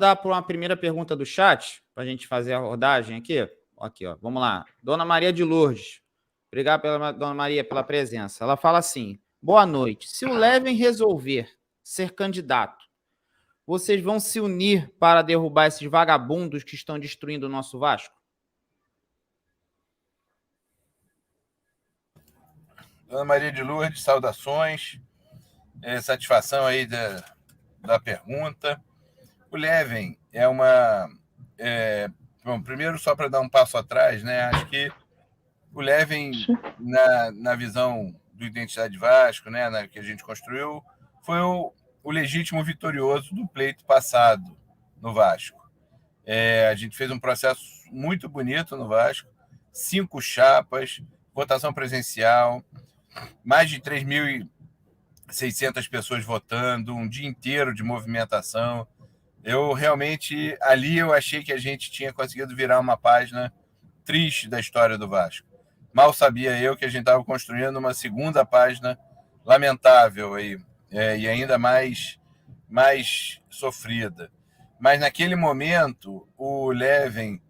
dar para uma primeira pergunta do chat, para a gente fazer a rodagem aqui. Aqui, ó, vamos lá. Dona Maria de Lourdes. Obrigado, Dona Maria, pela presença. Ela fala assim: boa noite. Se o Levin resolver ser candidato, vocês vão se unir para derrubar esses vagabundos que estão destruindo o nosso Vasco? Dona Maria de Lourdes, saudações. Satisfação aí da pergunta. O Levin é uma... bom, primeiro, só para dar um passo atrás, né? Acho que o Levin, na visão do Identidade Vasco, né, que a gente construiu, foi o legítimo vitorioso do pleito passado no Vasco. A gente fez um processo muito bonito no Vasco, 5 chapas, votação presencial, mais de 3.600 pessoas votando, um dia inteiro de movimentação. Eu realmente, ali eu achei que a gente tinha conseguido virar uma página triste da história do Vasco. Mal sabia eu que a gente estava construindo uma segunda página lamentável aí, e ainda mais sofrida. Mas naquele momento, o Levin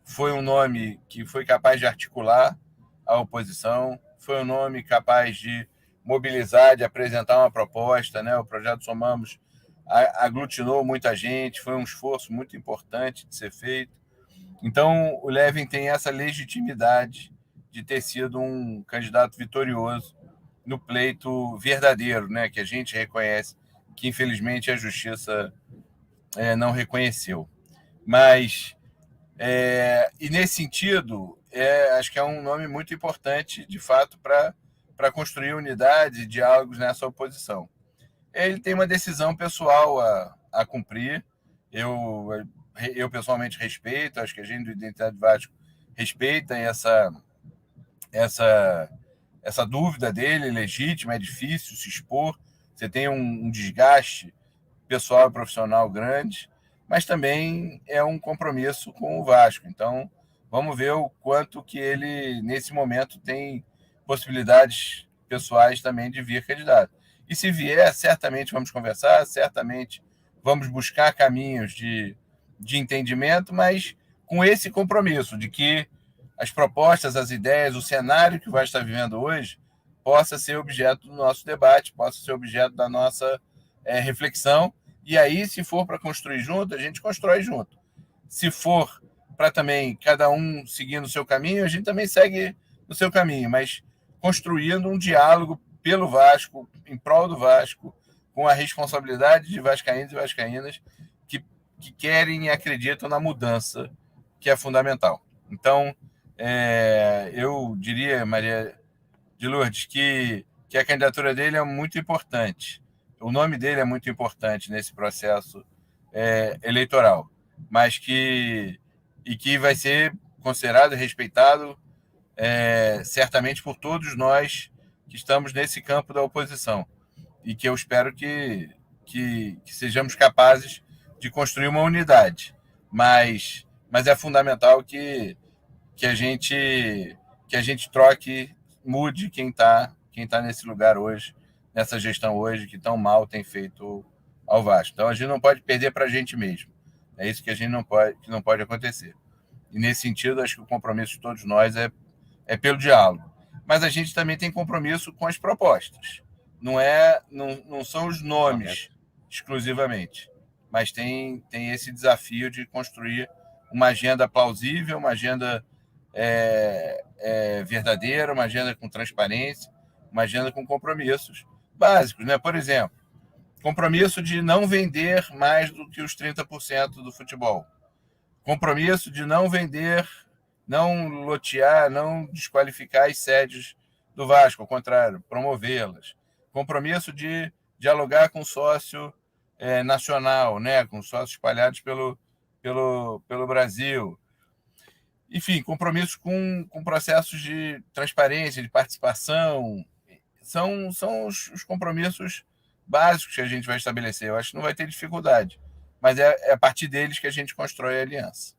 foi um nome que foi capaz de articular a oposição, foi um nome capaz de mobilizar, de apresentar uma proposta, né? O projeto Somamos aglutinou muita gente, foi um esforço muito importante de ser feito. Então, o Levin tem essa legitimidade de ter sido um candidato vitorioso no pleito verdadeiro, né? Que a gente reconhece, que infelizmente a justiça não reconheceu. Mas, e nesse sentido, acho que é um nome muito importante, de fato, para construir unidade e diálogos nessa oposição. Ele tem uma decisão pessoal a cumprir. Eu pessoalmente respeito, acho que a gente do Identidade Vasco respeita essa dúvida dele, legítima, é difícil se expor, você tem um desgaste pessoal e profissional grande, mas também é um compromisso com o Vasco. Então, vamos ver o quanto que ele, nesse momento, tem possibilidades pessoais também de vir candidato. E se vier, certamente vamos conversar, certamente vamos buscar caminhos de entendimento, mas com esse compromisso de que as propostas, as ideias, o cenário que o Vasco está vivendo hoje possa ser objeto do nosso debate, possa ser objeto da nossa reflexão. E aí, se for para construir junto, a gente constrói junto. Se for para também cada um seguir no seu caminho, a gente também segue no seu caminho, mas construindo um diálogo pelo Vasco, em prol do Vasco, com a responsabilidade de vascaínos e vascaínas que querem e acreditam na mudança, que é fundamental. Então, eu diria, Maria de Lourdes, que a candidatura dele é muito importante. O nome dele é muito importante nesse processo eleitoral, mas que vai ser considerado e respeitado certamente por todos nós que estamos nesse campo da oposição, e que eu espero que sejamos capazes de construir uma unidade, mas é fundamental que a gente troque, mude quem está nesse lugar hoje, nessa gestão hoje, que tão mal tem feito ao Vasco. Então a gente não pode perder para a gente mesmo. É isso que a gente não pode acontecer. E nesse sentido, acho que o compromisso de todos nós é pelo diálogo. Mas a gente também tem compromisso com as propostas. Não são os nomes exclusivamente, mas tem esse desafio de construir uma agenda plausível, uma agenda verdadeira, uma agenda com transparência, uma agenda com compromissos básicos, né? Por exemplo, compromisso de não vender mais do que os 30% do futebol, compromisso de não vender, não lotear, não desqualificar as sedes do Vasco, ao contrário, promovê-las, compromisso de dialogar com sócio nacional, né? Com sócios espalhados pelo Brasil. Enfim, compromissos com processos de transparência, de participação, são os compromissos básicos que a gente vai estabelecer. Eu acho que não vai ter dificuldade, mas é a partir deles que a gente constrói a aliança.